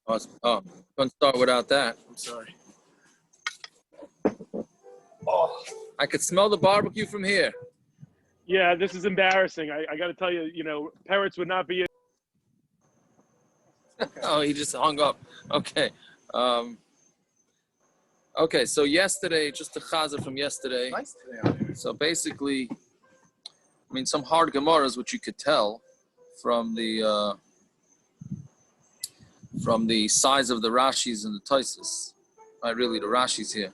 Oh, couldn't start without that. I'm sorry. Oh, I could smell the barbecue from here. Yeah, this is embarrassing. I got to tell you, parrots would not be. Oh, he just hung up. Okay. Okay, so yesterday, just a chazer from yesterday. Nice today. So basically, some hard Gemaras, which you could tell from the size of the Rashis and the Taisis. Right, really, the Rashis here.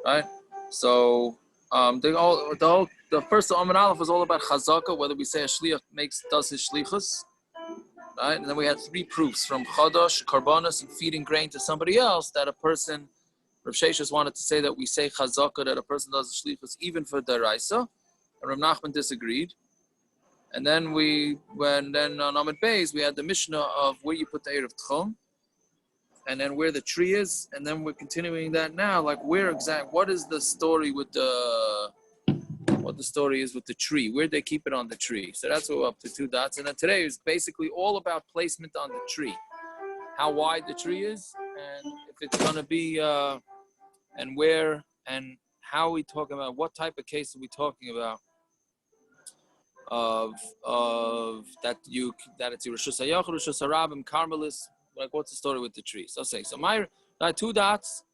Right? So the first Amud Aleph was all about chazaka, whether we say a shliach does his shlichus, right? And then we had 3 proofs from chadash, karbanos, and feeding grain to somebody else that a person. Rav Sheshus wanted to say that we say chazaka that a person does the shlichus even for braysa, and Rav Nachman disagreed. And then on Amud Beis we had the Mishnah of where you put the eruv tchum, and then where the tree is, and then we're continuing that now, like what is the story with what the story is with the tree, where they keep it on the tree. So that's what we're up to 2 dots. And then today is basically all about placement on the tree, how wide the tree is, and if it's going to be, and where, and how are we talking about, what type of case are we talking about of that it's Reshus Harabim, Carmelis, like what's the story with the tree? So I have 2 dots,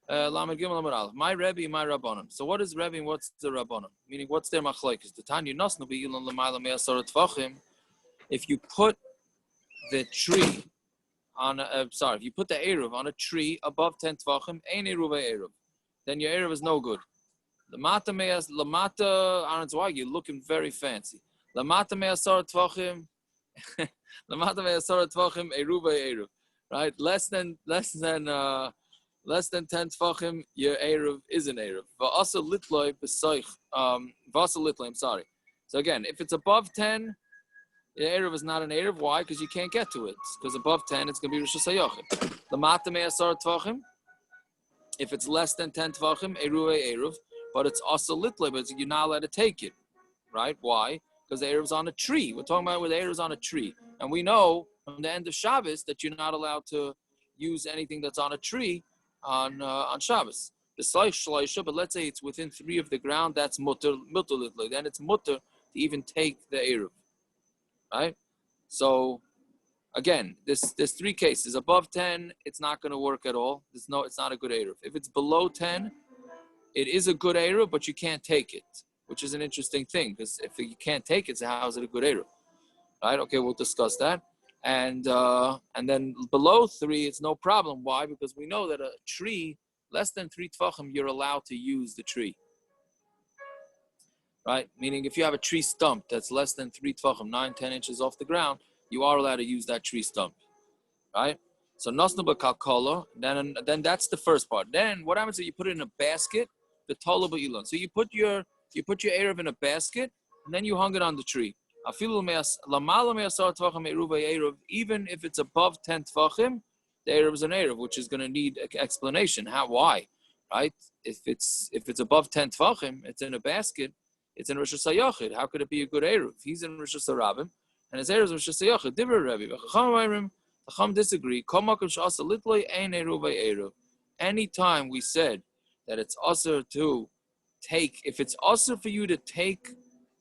Lamed Gimel Amud Aleph. My Rebbe, my Rabanan. So what is Rebbe and what's the Rabanan? Meaning, what's their Machlokes? The Tanya Nasnu Be'ilan L'mayla Me'asar tefachim. If you put the tree on, if you put the eruv on a tree above 10 tefachim, ain't eruv, then your eruv is no good. Lamata, I don't know why you're looking very fancy. Lamata me'asar tefachim, eruv, right? Less than 10 tefachim, your eruv is an eruv. V'asa litloi b'soich, v'asa litloi. I'm sorry. So again, if it's above 10, the eruv is not an eruv. Why? Because you can't get to it. Because above 10, it's going to be Reshus Hayachid. Lamata me'asar tefachim. If it's less than 10 tefachim, eruv. But it's also litloi, but you're not allowed to take it. Right? Why? Because the eruv's on a tree. We're talking about where the eruv's on a tree. And we know from the end of Shabbos that you're not allowed to use anything that's on a tree on Shabbos. The shloisha, but let's say it's within 3 of the ground, that's mutter litloi. Then it's mutter to even take the eruv. Right? So again, there's 3 cases. Above 10, it's not going to work at all. It's not a good eruv. If it's below 10, it is a good eruv, but you can't take it, which is an interesting thing, because if you can't take it, so how is it a good eruv? Right? Okay, we'll discuss that. And then below 3, it's no problem. Why? Because we know that a tree less than 3 tefachim, you're allowed to use the tree. Right? Meaning if you have a tree stump that's less than 3 tefachim, 9-10 inches off the ground, you are allowed to use that tree stump. Right? So nasnu b'kalkala, then that's the first part. Then what happens is you put it in a basket, the tola b'ilan. So you put your eruv in a basket, and then you hung it on the tree. Even if it's above 10 tefachim, the eruv is an eruv, which is going to need explanation. Why? Right? If it's above 10 tefachim, it's in a basket, it's in Reshus Hayachid. How could it be a good eruv? He's in Reshus Harabim, and his eruv is Reshus Hayachid. Divrei Rebbe, the Chacham disagree. Anytime we said that it's usher to take, if it's usher for you to take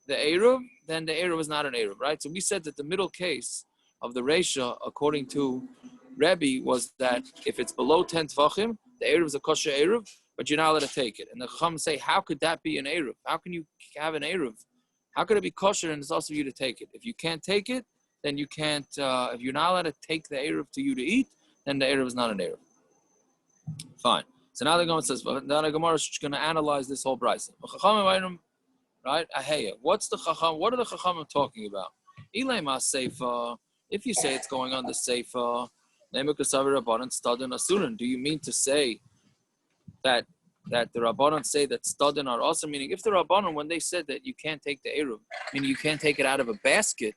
the eruv, then the eruv is not an eruv, right? So we said that the middle case of the Reisha, according to Rebbe, was that if it's below 10 tefachim, the eruv is a kosher eruv, but you're not allowed to take it. And the Chacham say, how could that be an eruv? How can you have an eruv? How could it be kosher and it's also for you to take it? If you can't take it, then you can't, if you're not allowed to take the eruv to you to eat, then the eruv is not an eruv. Fine. So now the Gemara says, now the Gemara is going to analyze this whole braysa. Right? What's the Chacham? What are the Chacham talking about? If you say it's going on the Seifa, do you mean to say that the Rabbanan say that Stadin are also, meaning if the Rabbanan, when they said that you can't take the eruv, meaning you can't take it out of a basket,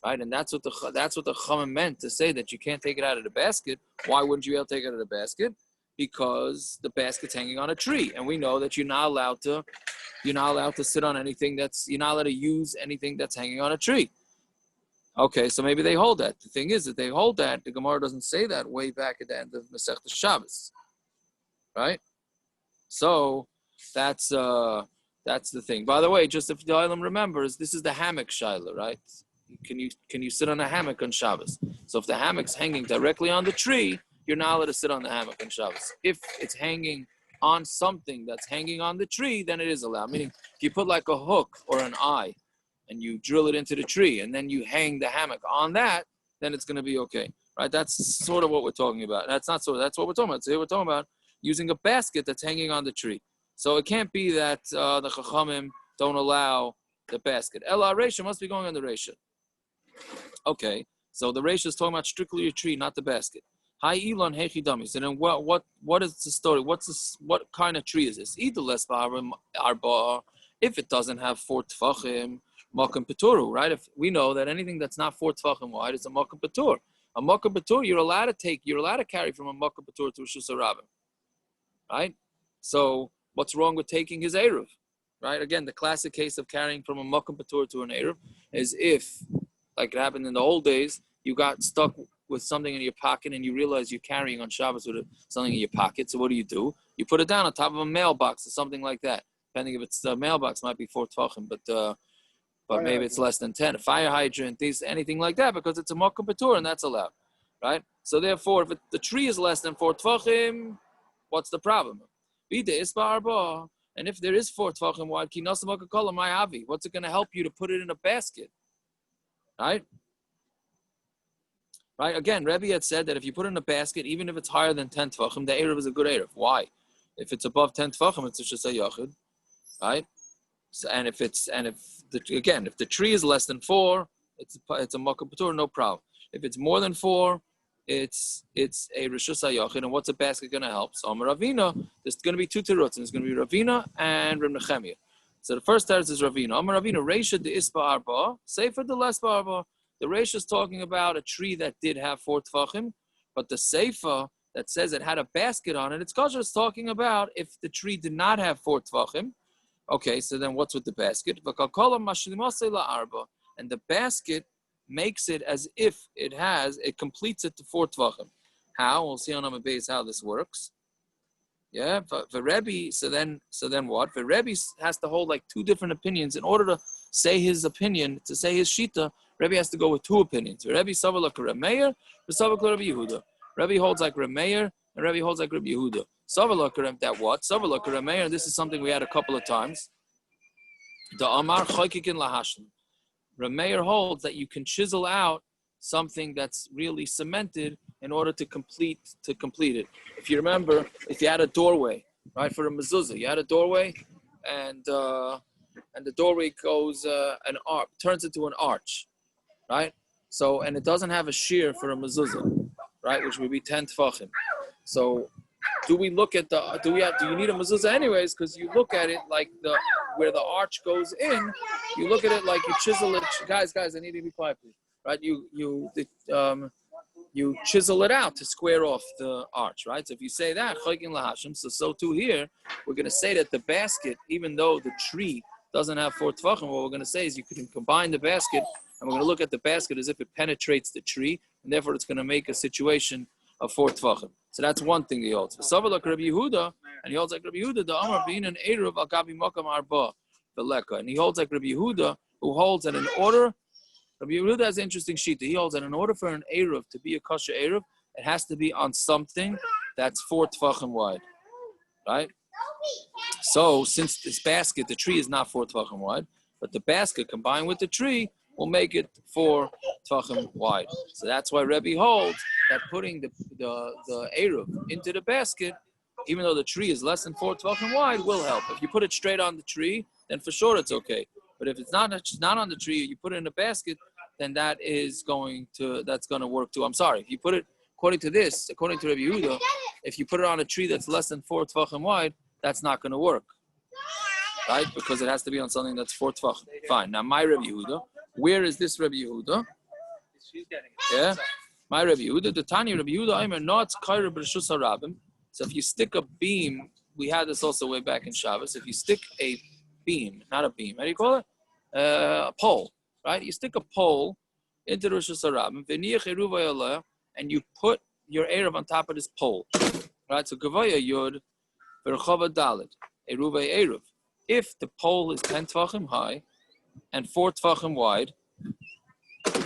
right? And that's what the Chacham meant to say that you can't take it out of the basket. Why wouldn't you be able to take it out of the basket? Because the basket's hanging on a tree, and we know that you're not allowed to sit on anything you're not allowed to use anything that's hanging on a tree. Okay, so maybe they hold that. The thing is that they hold that. The Gemara doesn't say that way back at the end of Masechta Shabbos, right? So that's the thing. By the way, just if the Olam remembers, this is the hammock shaila, right? Can you sit on a hammock on Shabbos? So if the hammock's hanging directly on the tree, you're not allowed to sit on the hammock on Shabbos. If it's hanging on something that's hanging on the tree, then it is allowed. Meaning, if you put like a hook or an eye and you drill it into the tree and then you hang the hammock on that, then it's going to be okay, right? That's sort of what we're talking about. That's not sort of, that's what we're talking about. So here we're talking about using a basket that's hanging on the tree. So it can't be that the Chachamim don't allow the basket. Ella Resha must be going on the Resha. Okay, so the Resha is talking about strictly a tree, not the basket. Hi Elon Hechi Dami. So then what is the story? What kind of tree is this? Either less arba, if it doesn't have 4 tefachim, makam peturu, right? If we know that anything that's not 4 tefachim wide is a makam petur. A makam petur, you're allowed to carry from a makam petur to Reshus Harabim, right? So what's wrong with taking his eruv, right? Again, the classic case of carrying from a makam petur to an eruv is if, like it happened in the old days, you got stuck with something in your pocket and you realize you're carrying on Shabbos with something in your pocket. So what do? You put it down on top of a mailbox or something like that. Depending if it's the mailbox, might be 4 tefachim, but maybe it's less than 10. A fire hydrant, anything like that, because it's a makam petur and that's allowed, right? So therefore, if the tree is less than 4 tefachim, what's the problem? And if there is 4 tefachim wide, what's it going to help you to put it in a basket? Right? Right? Again, Rebbe had said that if you put it in a basket, even if it's higher than 10 tefachim, the eruv is a good eruv. Why? If it's above 10 tefachim, it's just a yachid, right? So, and if the tree is less than 4, it's a makam petur, no problem. If it's more than 4, it's a Reshus HaYachid. And what's a basket going to help? So Amar Ravina, there's going to be 2 terutzim. There's going to be Ravina and Reb Nechemia. So the first teretz is Ravina. Amar Ravina, Reisha de Ispa Arba, Sefer de Lespa Arba. The Reisha is talking about a tree that did have 4 tefachim, but the Sefer that says it had a basket on it, it's just talking about if the tree did not have 4 tefachim. Okay, so then what's with the basket? And the basket makes it as if it completes it to 4 tefachim. How? We'll see on Amud Beis how this works. Yeah, but the Rebbe, so then what? The Rebbe has to hold like 2 different opinions. In order to say his opinion, to say his shita, Rebbe has to go with 2 opinions. Rebbe Savalak Remeir, Savalak Rebbe Yehuda. Rebbe holds like Remeir, and Rebbe holds like Rebbe Yehuda. Savalak that what? Savalak Remeir, this is something we had a couple of times. The Amar Choykikin Lahashim. Remeir holds that you can chisel out something that's really cemented in order to complete it. If you remember, if you had a doorway, right, for a mezuzah, you had a doorway, and the doorway goes turns into an arch, right? So, and it doesn't have a shear for a mezuzah, right, which would be 10 tefachim. So, do we look at do you need a mezuzah anyways? Because you look at it like where the arch goes in, you look at it like you chisel it. Guys, I need to be quiet, please. Right? You chisel it out to square off the arch, right? So if you say that, so too here, we're going to say that the basket, even though the tree doesn't have 4 tefachim, what we're going to say is you can combine the basket, and we're going to look at the basket as if it penetrates the tree, and therefore it's going to make a situation of 4 tefachim. So that's one thing he holds. So like Rabbi Yehuda, and he holds like Rabbi Yehuda, the Amar being an eruv al gabi makam arba beleka, and he holds like Rabbi Yehuda, who holds that in order. Rabbi Yehuda has an interesting sheet. He holds that in order for an eruv to be a kosher eruv, it has to be on something that's 4 tefachim wide, right? So since this basket, the tree is not 4 tefachim wide, but the basket combined with the tree will make it 4 tefachim wide. So that's why Rebbe holds that putting the eruv into the basket, even though the tree is less than 4 tefachim wide, will help. If you put it straight on the tree, then for sure it's okay. But if it's not on the tree, you put it in a basket, then that's going to work too. I'm sorry. If you put it, according to Rabbi Yehuda, if you put it on a tree that's less than 4 tefachim wide, that's not going to work, right? Because it has to be on something that's 4 tefachim. Fine. Now, my Rabbi Yehuda, where is this Rabbi Yehuda? Yeah, my Rabbi Yehuda, the Tanya Rabbi Yehuda, I'm not kaira Reshus Harabim. So if you stick a beam, we had this also way back in Shabbos. If you stick a beam, not a beam, how do you call it? A pole, right? You stick a pole into Reshus Harabim, v'niach eruv ayaleh, and you put your eruv on top of this pole. Right? So Gavaya Yud, V'rechava Dalet, eruv eruv. If the pole is 10 tefachim high and 4 tefachim wide,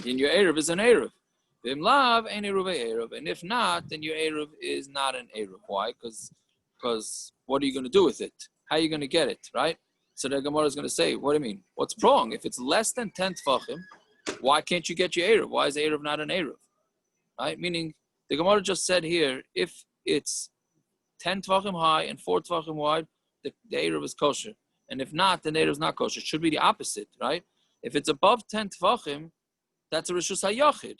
then your eruv is an eruv. V'im lav ein eruv eruv, and if not, then your eruv is not an eruv. Why? Because what are you going to do with it? How are you going to get it? Right? So the Gemara is going to say, what do you mean? What's wrong? If it's less than 10 tefachim, why can't you get your eruv? Why is eruv not an eruv? Right? Meaning, the Gemara just said here, if it's 10 tefachim high and 4 tefachim wide, the eruv is kosher. And if not, then the eruv is not kosher. It should be the opposite, right? If it's above 10 tefachim, that's a Reshus HaYachid,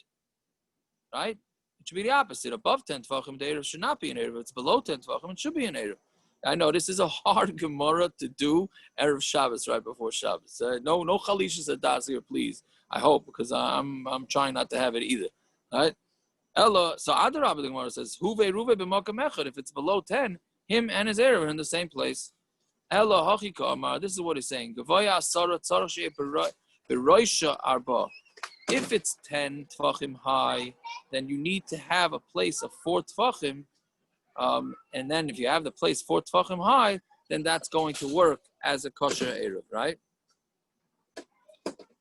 right? It should be the opposite. Above 10 tefachim, the eruv should not be an eruv. If it's below 10 tefachim, it should be an eruv. I know this is a hard Gemara to do Erev Shabbos right before Shabbos. No Chalishas Adas here, please. I hope, because I'm trying not to have it either. Right? Ella, so Adarabah the Gemara says, Huve Ruve b'makam echad. If it's below 10, him and his Erev are in the same place. Ella hachika amar. This is what he's saying. Gavaya asara tzarach she'e braysa arba. If it's 10 tefachim high, then you need to have a place of 4 tefachim. And then if you have the place 4 tefachim high, then that's going to work as a kosher eruv, right?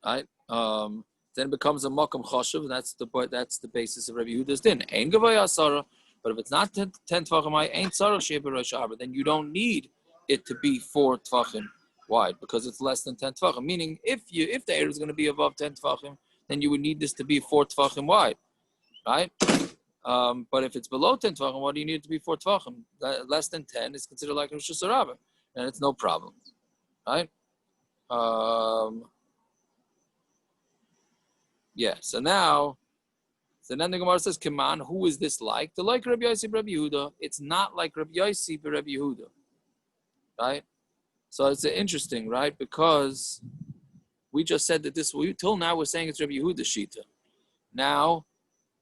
Right. Then it becomes a makam choshev. That's the basis of Rabbi Yehuda's din. Ein gavaya asara, but if it's not 10 tefachim high, ain't sarach she'e b'rosh arba, then you don't need it to be 4 tefachim wide because it's less than 10 tefachim. Meaning, if the eruv is going to be above 10 tefachim, then you would need this to be 4 tefachim wide, right? But if it's below 10 tefachim, what do you need it to be 4 tefachim? Less than 10 is considered like Reshus Harabim, and it's no problem, right? Yeah. So then the Gemara says, "Kaman, who is this like? The like Rabbi Yossi Rabbi Yehuda. It's not like Rabbi Yossi Rabbi Yehuda, right? So it's interesting, right? Because we just said that till now we're saying it's Rabbi Yehuda Shita. Now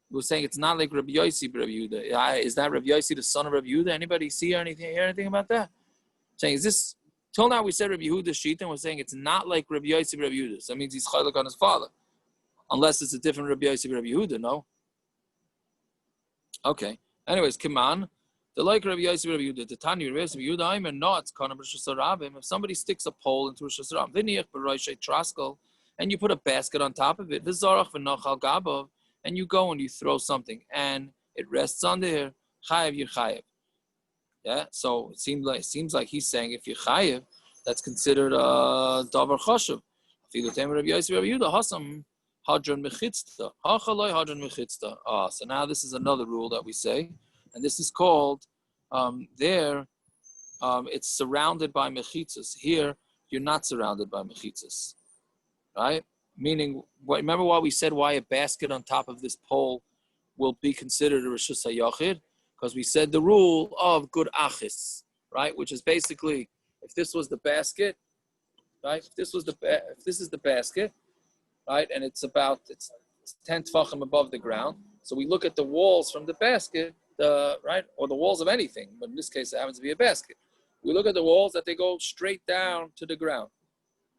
we're saying it's not like Rabbi Yossi Rabbi Yehuda. Is that Rabbi Yossi the son of Rabbi Yehuda? Anybody see or hear anything about that? Saying is this? Till now we said Rabbi Yehuda Shita, and we're saying it's not like Rabbi Yossi Rabbi Yehuda. So that means he's chaylik on his father, unless it's a different Rabbi Yossi Rabbi Yehuda. No. Okay. Anyways, Kiman, the like Rabbi Yossi Rabbi Yehuda, the Tanya Rabbi Yossi Rabbi Yehuda, I'm not kind of Reshus Harabim. If somebody sticks a pole into Reshus Harabim, v'niach b'roishay traskel, and you put a basket on top of it, v'zarach v'nochal gabav, and you go and you throw something, and it rests on there, chayev you're chayev. Yeah. So it seems like he's saying if you're chayev, that's considered a davar chashuv. Rabbi Yossi Rabbi Yehuda hasam. Hadron mechitzta. Hachaloi hadron mechitzta. So now this is another rule that we say, and this is called it's surrounded by mechitzas. Here, you're not surrounded by mechitzas, right? Meaning, remember why we said why a basket on top of this pole will be considered a Reshus HaYachid? Because we said the rule of good achis, right? Which is basically, if this was the basket, right? If this is the basket, right, and it's 10 tefachim above the ground. So we look at the walls from the basket, right, or the walls of anything, but in this case it happens to be a basket. We look at the walls that they go straight down to the ground,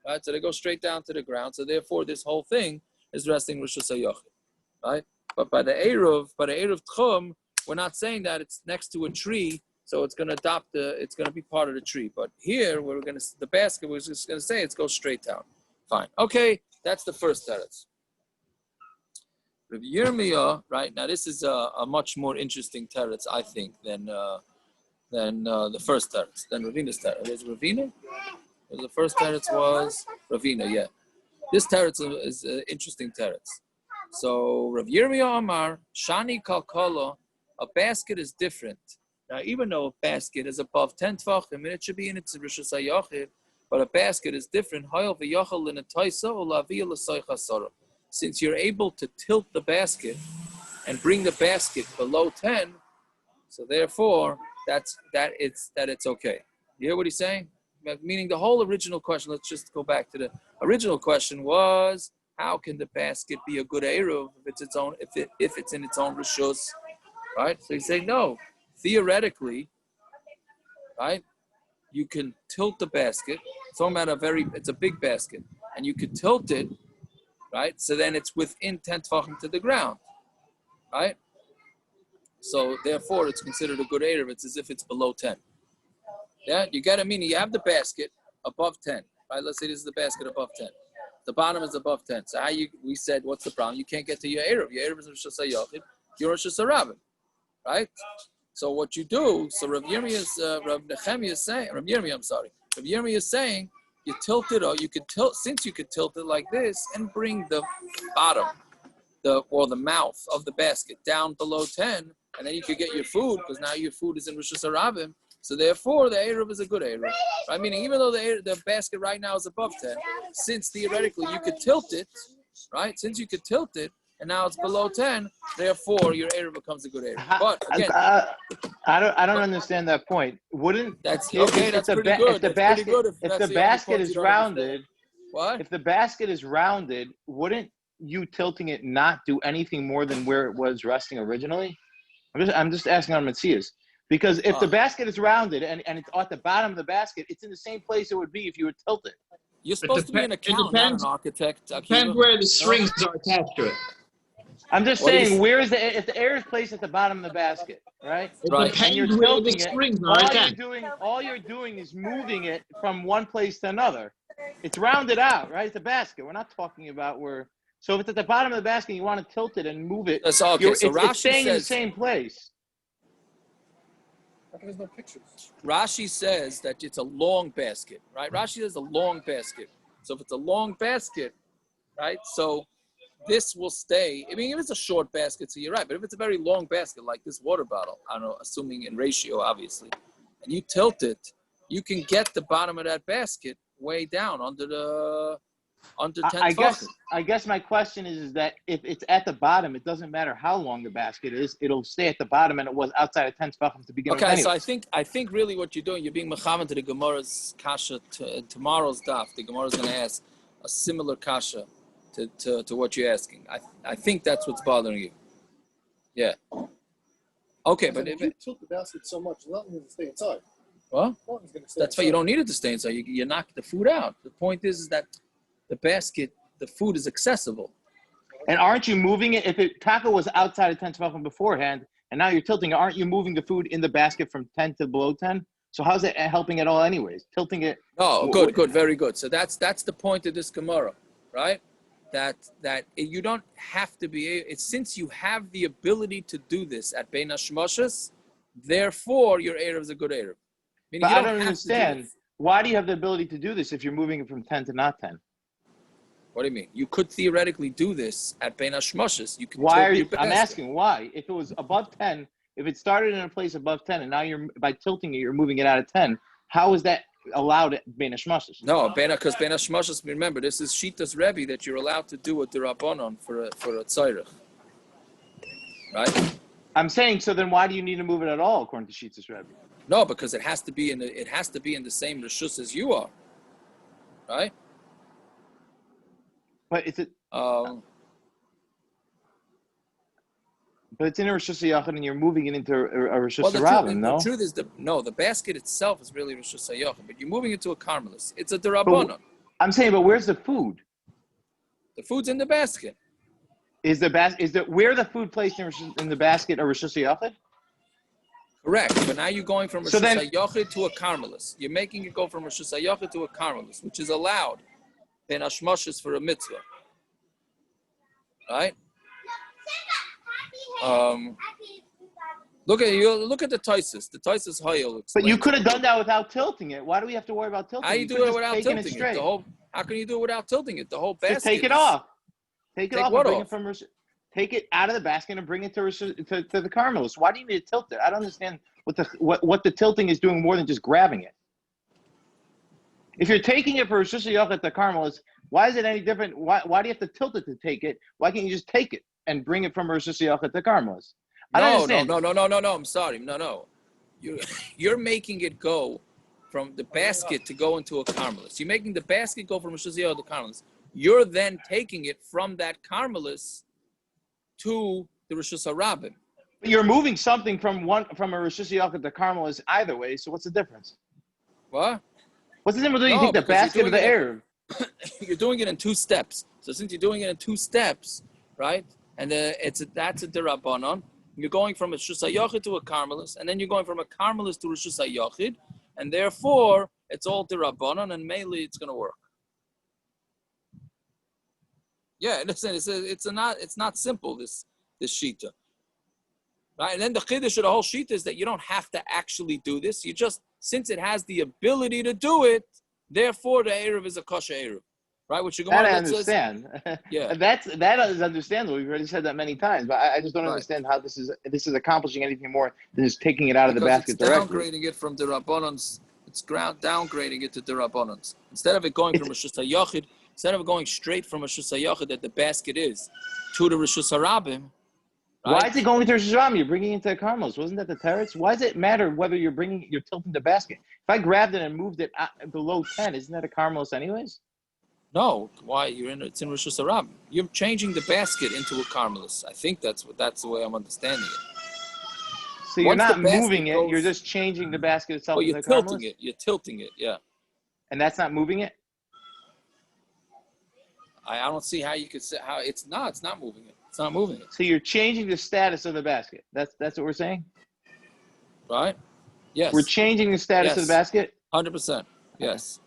right? So they go straight down to the ground. So therefore, this whole thing is resting Reshus HaYachid, right? But by the eruv tchum, we're not saying that it's next to a tree, so it's going to be part of the tree. But here, the basket, we're just going to say it goes straight down. Fine. Okay. That's the first teretz. Rabbi Yirmiyah, right now, this is a much more interesting teretz, I think, than the first teretz, than Ravina's teretz. Was it Ravina? The first teretz was Ravina, yeah. This teretz is an interesting teretz. So Rabbi Yirmiyah Amar, Shani Kalkala, a basket is different. Now, even though a basket is above 10 tefachim, and it should be in its Reshus HaYachid, but a basket is different. Since you're able to tilt the basket and bring the basket below 10, so therefore it's okay. You hear what he's saying? Meaning the whole original question. Let's just go back to the original question: was how can the basket be a good eruv if it's in its own reshus, right? So he's saying no. Theoretically, right? You can tilt the basket. It's a big basket, and you could tilt it, right? So then it's within 10 tefachim to the ground, right? So therefore, it's considered a good eruv. It's as if it's below 10. Yeah, you got to mean you have the basket above 10, right? Let's say this is the basket above 10. The bottom is above 10. So we said, what's the problem? You can't get to your eruv. Your eruv is Reshus Harabim. You're Reshus Harabim, right? So what you do? So Rav Yirmiyah is saying, Rav Yirmiyah is saying, you tilt it, or you could tilt, since you could tilt it like this and bring the bottom, the mouth of the basket down below 10, and then you could get your food, because now your food is in Reshus Harabim. So therefore, the eruv is a good eruv. Right? Meaning, even though the basket right now is above 10, since theoretically you could tilt it, right? Since you could tilt it, and now it's below 10, therefore your eruv becomes a good eruv. But again, I don't understand that point. Wouldn't that's okay? That's pretty good. If the basket is rounded, what? If the basket is rounded, wouldn't you tilting it not do anything more than where it was resting originally? I'm just asking on Metzias. Because if the basket is rounded and it's at the bottom of the basket, it's in the same place it would be if you would tilt it. You're supposed to be an accountant, not an architect. Depends where the strings are attached to it. I'm just saying, if the air is placed at the bottom of the basket, right? Right. And you're Where the tilting strings it, are attached. all you're doing is moving it from one place to another. It's rounded out, right? It's a basket. We're not talking about where. So if it's at the bottom of the basket and you want to tilt it and move it, that's okay. So it's staying in the same place. There's no pictures. Rashi says that it's a long basket, right? Rashi says a long basket. So if it's a long basket, right? So this will stay. I mean, if it's a short basket, so you're right. But if it's a very long basket, like this water bottle, I don't know, assuming in ratio, obviously, and you tilt it, you can get the bottom of that basket way down under 10 I guess my question is that if it's at the bottom, it doesn't matter how long the basket is, it'll stay at the bottom, and it was outside of 10 tefachim to begin with. Okay, so I think really what you're doing, you're being mechavan to the Gemara's kasha tomorrow's daf. The Gemara's going to ask a similar kasha to what you're asking. I think that's what's bothering you. Yeah. Okay, but if you tilt the basket so much, nothing's going to stay inside. Well, that's why you inside. don't need it to stay inside. You knock the food out. The point is that the basket, the food is accessible. And aren't you moving it? If it taco was outside of 10 tefachim beforehand, and now you're tilting it, aren't you moving the food in the basket from 10 to below 10? So how's it helping at all anyways? Tilting it. Oh, good, very good. So that's the point of this Gemara, right? That you don't have to be, it's since you have the ability to do this at Bein HaShmoshes, therefore your eruv is a good eruv. But I don't understand. Why do you have the ability to do this if you're moving it from 10 to not 10? What do you mean? You could theoretically do this at Bein HaShmoshes. You could. Why are you? I'm asking why. If it was above 10, if it started in a place above 10, and now you're by tilting it, you're moving it out of 10. How is that allowed at Bein HaShmoshes? No, because Bein HaShmoshes. Remember, this is Shitas Rebbi that you're allowed to do a Rabanan for a tzorech, right? I'm saying, so then why do you need to move it at all according to Shitas Rebbi? No, because it has to be in the same reshus as you are, right? But it's but it's in a Reshus Harabim and you're moving it into a Reshus Harabim, no? The truth is, the basket itself is really Reshus Harabim, but you're moving it to a Carmelis. It's a Rabanan. I'm saying, but where's the food? The food's in the basket. Where the food placed in the basket a Reshus Harabim? Correct, but now you're going from Reshus Harabim to a Carmelis. You're making it go from Reshus Harabim to a Carmelis, which is allowed. Bein HaShmoshes for a mitzvah, right? Look at the Taisus. The Taisus Hayel. But you could have done that without tilting it. Why do we have to worry about tilting it? How you do it without tilting it? How can you do it without tilting it? The whole basket. Just take it off. Take it off. What and off? Take it out of the basket and bring it to the Carmelis. Why do you need to tilt it? I don't understand what the tilting is doing more than just grabbing it. If you're taking it for Reshus Harabim at the Carmelis, why is it any different? Why do you have to tilt it to take it? Why can't you just take it and bring it from Reshus Harabim at the Carmelis? No. I'm sorry. No. You're making it go from the basket to go into a Carmelis. You're making the basket go from Reshus Harabim to Carmelis. You're then taking it from that Carmelis to the Reshus Harabim. You're moving something from a Reshus Harabim to Carmelis either way. So what's the difference? What? What's the difference? Do you think the basket of the eruv? you're doing it in 2 steps. So since you're doing it in 2 steps, right? And that's a derabanan. You're going from a Reshus HaYachid to a Carmelist, and then you're going from a Carmelist to a Reshus HaYachid, and therefore it's all derabanan, and mainly it's going to work. Yeah, listen, it's not simple, this shita. Right? And then the chiddush of the whole shita is that you don't have to actually do this. You just, since it has the ability to do it, therefore the eruv is a kosher eruv. Right? Which that I understand. Yeah. that is understandable. We've already said that many times, but I just don't understand how this is accomplishing anything more than just taking it out of the basket directly. It's downgrading it from the Rabbanans. It's downgrading it to the Rabbanans. Instead of it going from a Reshus HaYachid, instead of going straight from a Reshus HaYachid that the basket is to the Reshus Harabim. Right? Why is it going to Reshus Harabim? You're bringing it into the Carmelos. Wasn't that the teretz? Why does it matter whether you're tilting the basket? If I grabbed it and moved it below 10, isn't that a Carmelos anyways? No, why? It's in Reshus Harabim. You're changing the basket into a Carmelis. I think that's the way I'm understanding it. So you're not moving it, you're just changing the basket itself. Oh, you're tilting it. You're tilting it, yeah. And that's not moving it? I don't see how you could say how it's not moving it. It's not moving it. So you're changing the status of the basket. That's what we're saying? Right? Yes. We're changing the status of the basket? 100%. Yes.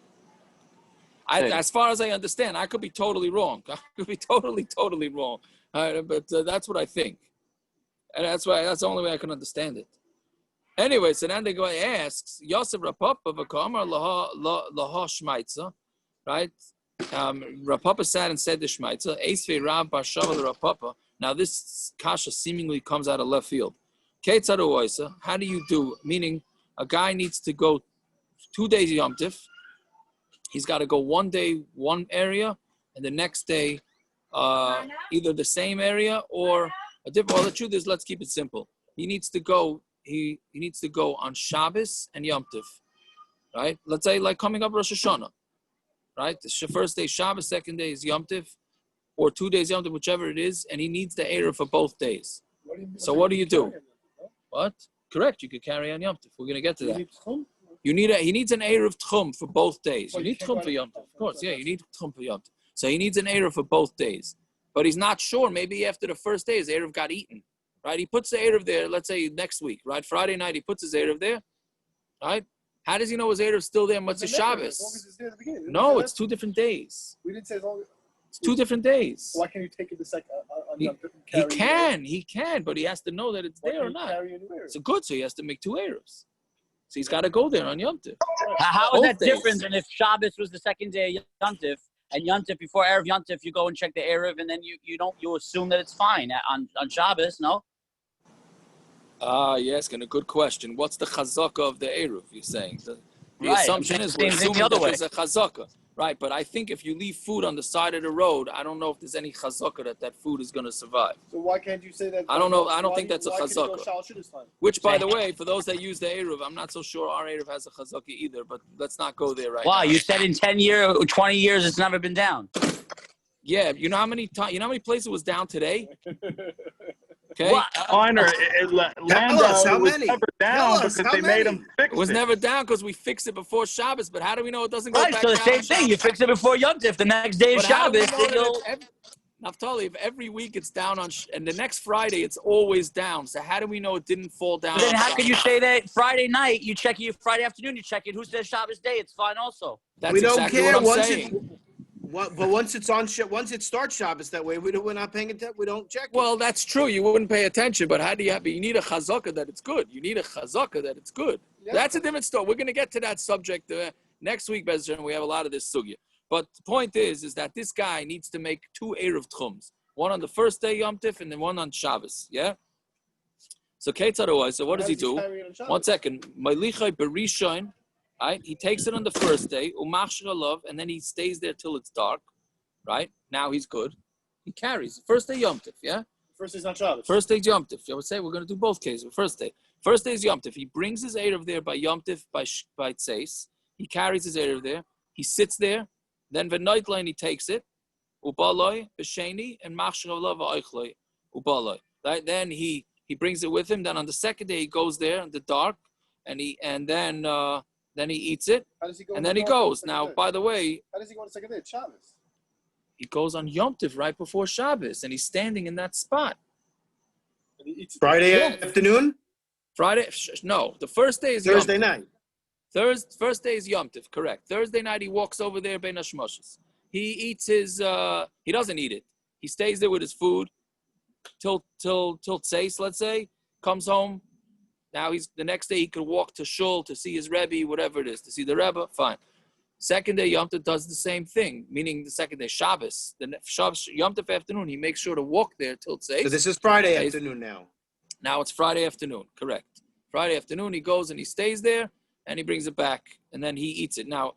As far as I understand, I could be totally wrong. I could be totally wrong. But that's what I think. And that's the only way I can understand it. Anyway, so then the guy asks, Yosef Rapapa v'kamar laha shmaitza, right? Rapapa sat and said to Shmaitza, Eisvei Rav bar Shava Rapapa. Now this kasha seemingly comes out of left field. Ketzadu oisa, how do you do? Meaning, a guy needs to go 2 days Yom Tif. He's got to go 1 day, one area, and the next day, either the same area or a different. Well, the truth is, let's keep it simple. He needs to go. He needs to go on Shabbos and Yom Tif, right? Let's say like coming up Rosh Hashanah, right? The first day Shabbos, second day is Yom Tif, or 2 days Yom Tif, whichever it is, and he needs the eruv for both days. So what do you do? What? Correct. You could carry on Yom Tif. We're gonna get to that. He needs an eruv tchum for both days. You need tchum for Yom Tov. Of course, yeah, you need tchum for Yom Tov. So he needs an eruv for both days. But he's not sure. Maybe after the first day, his eruv got eaten. Right? He puts the eruv there, let's say next week, right? Friday night, he puts his eruv there. Right? How does he know his eruv is still there and what's his Shabbos? No, it's 2 different days. We didn't say as long as... It's 2 different days. Why can't you take it the second on Yom Tov? He can, but he has to know that it's there or not. So good, so he has to make 2 eruvs. So he's got to go there on Yom Tif. How is that different than if Shabbos was the second day of Yom Tif, and Yom Tif, before Erev Yom Tif, you go and check the Erev, and then you assume that it's fine on Shabbos, no? You're asking a good question. What's the chazaka of the eruv? You're saying the assumption is we're the assuming other that way. there's a chazaka, right? But I think if you leave food on the side of the road, I don't know if there's any chazaka that food is going to survive. So why can't you say that? I don't know. I don't think that's a chazaka. Which, by the way, for those that use the eruv, I'm not so sure our eruv has a chazaka either. But let's not go there right now. Wow, you said in 10 years, 20 years, it's never been down. Yeah, you know how many places it was down today? Okay. Honor, Lando was never down because they made him fix it. It was never down because we fixed it before Shabbos. But how do we know it doesn't go back so the down? same thing. You fix it before Yom Tif. The next day is Shabbos. Naftali, if every week it's down and the next Friday it's always down. So how do we know it didn't fall down? Then how can you say that Friday night you check it, Friday afternoon you check it? Who says Shabbos day? It's fine also. That's exactly what I'm saying. But once it starts Shabbos that way, we're not paying attention. We don't check it. Well, that's true. You wouldn't pay attention, but how do you need a chazaka that it's good? You need a chazaka that it's good. Yeah. That's a different story. We're going to get to that subject next week, Bezran. We have a lot of this sugya. But the point is that this guy needs to make 2 eruv tchums, one on the first day Yom Tif and then one on Shabbos. Yeah. So so what does he do? 1 second. Ma'lichai berishon. Right? He takes it on the first day, and then he stays there till it's dark. Right? Now he's good. He carries. First day Yom Tif, yeah? First day's not Shabbos. First day Yom Tif. I would say we're going to do both cases. First day. First day is Yom Tif. He brings his eruv there by Yom Tif, by Tseis. He carries his eruv there. He sits there. Then v'noitlein he takes it. Ubaloi, b'sheni, and machshalav v'oichloi. Ubaloi. Right? Then he brings it with him. Then on the second day he goes there in the dark, and then then he eats it, How does he go and on then he the goes. second Now, day? by the way, How does he go on the second day? It's Shabbos. he goes on Yom Tov right before Shabbos, and he's standing in that spot. And he eats it. Friday Yeah. afternoon, Friday, no, the first day is Thursday Yom Tov. night. First day is Yom Tov, correct. Thursday night he walks over there, Bein Hashmoshes. He eats his. He doesn't eat it. He stays there with his food till Tzeis, let's say. Comes home. Now the next day he could walk to Shul to see his Rebbe, whatever it is, to see the Rebbe. Fine. Second day Yom Tov does the same thing, meaning the second day Shabbos. The Shabbos Yom Tov afternoon he makes sure to walk there till Tzeis. So this is Friday afternoon now. Now it's Friday afternoon, correct. Friday afternoon, he goes and he stays there, and he brings it back, and then he eats it. Now,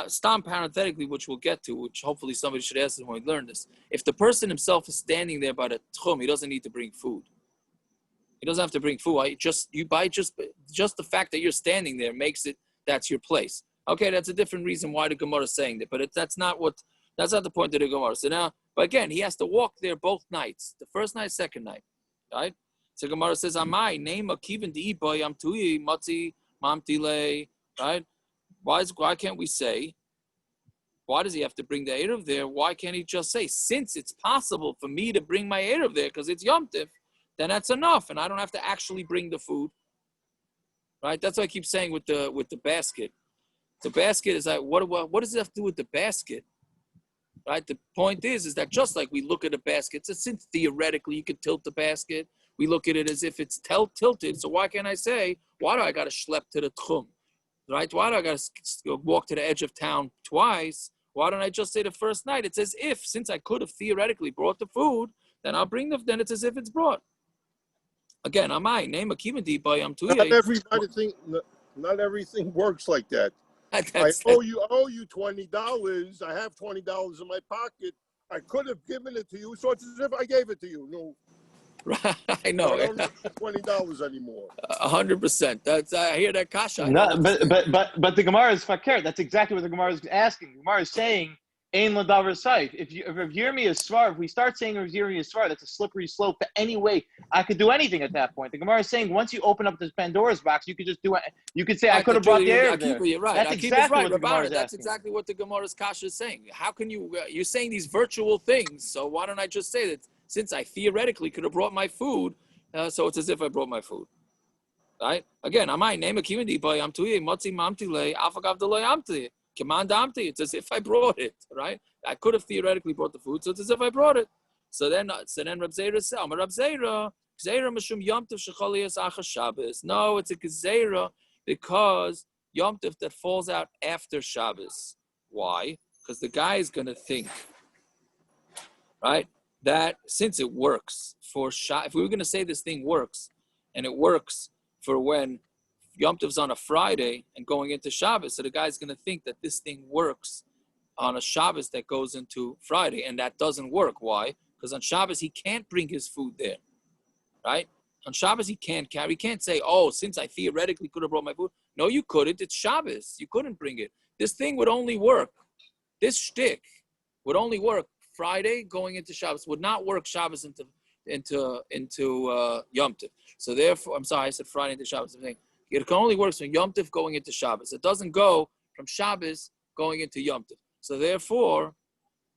stam parenthetically, which we'll get to, which hopefully somebody should ask us when we learn this. If the person himself is standing there by the tchum, he doesn't need to bring food. He doesn't have to bring food. Just the fact that you're standing there makes it, that's your place. Okay, that's a different reason why the Gemara is saying that, but that's not the point of the Gemara. So now, but again, he has to walk there both nights, the first night, second night, right? So Gemara says, "Amai name a kivin di boy am tuyi matzi mamtile." Right? Why can't we say? Why does he have to bring the eruv there? Why can't he just say, since it's possible for me to bring my eruv there because it's Yom Tov, then that's enough, and I don't have to actually bring the food. Right? That's what I keep saying with the basket. The basket is like, what does it have to do with the basket? Right? The point is that just like we look at a basket, so since theoretically you could tilt the basket. We look at it as if it's tilted. So why can't I say, why do I got to schlep to the tchum? Right? Why do I got to walk to the edge of town twice? Why don't I just say the first night? It's as if, since I could have theoretically brought the food, then I'll bring then it's as if it's brought. Again, I might name a kivindi by Not everything works like that. I owe you $20. I have $20 in my pocket. I could have given it to you, so it's as if I gave it to you. No. Right, I know. I don't have $20 anymore. 100%. That's I hear that kasha. No, but the Gemara is fakir. That's exactly what the Gemara is asking. The Gemara is saying ein ladavar saif. If yirmiyah is svar, if we start saying yirmiyah is svar, that's a slippery slope to any way. I could do anything at that point. The Gemara is saying once you open up this Pandora's box, you could just do it. You could say I could have brought the air there. You're right. That's exactly what the Gemara is That's asking. exactly what the Gemara's kasha is saying. How can you're saying these virtual things? So why don't I just say that? Since I theoretically could have brought my food, so it's as if I brought my food, right? Again, I might name a kivindi by amtuye motzi mamtile afagav delay amti command amti. It's as if I brought it, right? I could have theoretically brought the food, so it's as if I brought it. So then Rab Zera said, Rab Zera mishum Yom Tov shecholias achas Shabbos. No, it's a gezerah because Yom Tov that falls out after Shabbos. Why? Because the guy is going to think, right? That since it works for if we were going to say this thing works, and it works for when Yom Tov's on a Friday and going into Shabbos, so the guy's going to think that this thing works on a Shabbos that goes into Friday, and that doesn't work. Why? Because on Shabbos he can't bring his food there, right? On Shabbos he can't carry. He can't say, "Oh, since I theoretically could have brought my food." No, you couldn't. It's Shabbos. You couldn't bring it. This thing would only work. This shtick would only work Friday going into Shabbos. Would not work Shabbos into Yom Tov. So therefore, I'm sorry, I said Friday into Shabbos. I'm saying it can only work from Yom Tov going into Shabbos. It doesn't go from Shabbos going into Yom Tov. So therefore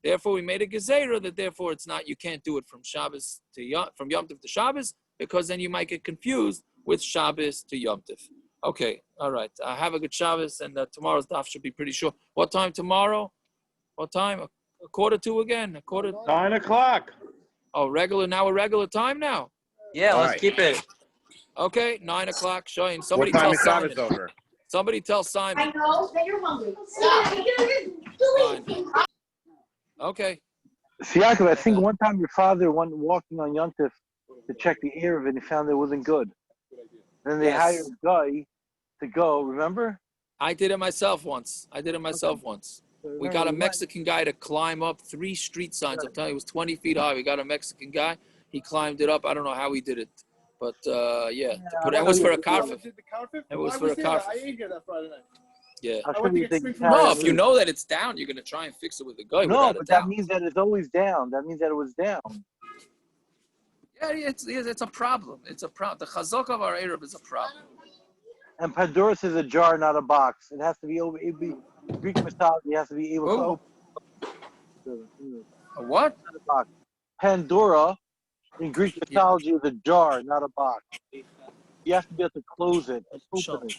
we made a gezerah that therefore it's not. You can't do it from Shabbos from Yom Tov to Shabbos because then you might get confused with Shabbos to Yom Tov. Okay, all right. Have a good Shabbos, and tomorrow's daf should be pretty short. What time tomorrow? What time? A quarter to again. 9 o'clock. Oh, regular now. A regular time now. Yeah, All let's right. keep it. Okay, 9 o'clock. Showing. Somebody What time tell is Simon. Shabbos over? Somebody tell Simon. I know that you're hungry. Stop. Fine. Okay. See, Yaakov, I think one time your father went walking on Yom Tov to check the eruv and he found it wasn't good. Then they hired a guy to go, remember? I did it myself once. We got a Mexican guy to climb up 3 street signs. I'm telling you, it was 20 feet high. We got a Mexican guy. He climbed it up. I don't know how he did it. But, yeah. But that was for a karfif. It was for a karfif. I ate here that Friday night. Yeah. I went to get street food. No, if you know that it's down, you're going to try and fix it with a guy. No, but that means that it's always down. That means that it was down. Yeah, it's a problem. It's a problem. The chazak of our eruv is a problem. And Pandora says a jar, not a box. It has to be over. It be Greek mythology has to be able to open. A what? Not a box. Pandora in Greek mythology is a jar, not a box. You have to be able to close it and open it.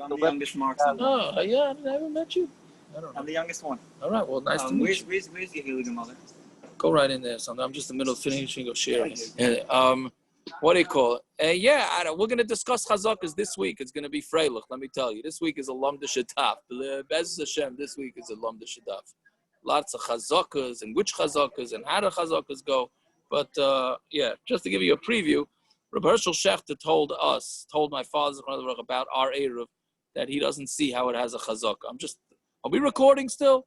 I'm the youngest, Mark. Oh, yeah, I haven't met you. I don't know. I'm the youngest one. All right, well, nice to meet you. Where's your hooligan mother? Go right in there. I'm just in the middle of finishing your share. What do you call it? We're going to discuss chazakas this week. It's going to be freilich, let me tell you. This week is a lam de shetaf. Bez Hashem, this week is a lam de shetaf. Lots of chazakas and which chazakas and how the chazakas go. But, just to give you a preview, Rabbi Hershel Shechter told my father about our eruv, that he doesn't see how it has a chazaka. Are we recording still?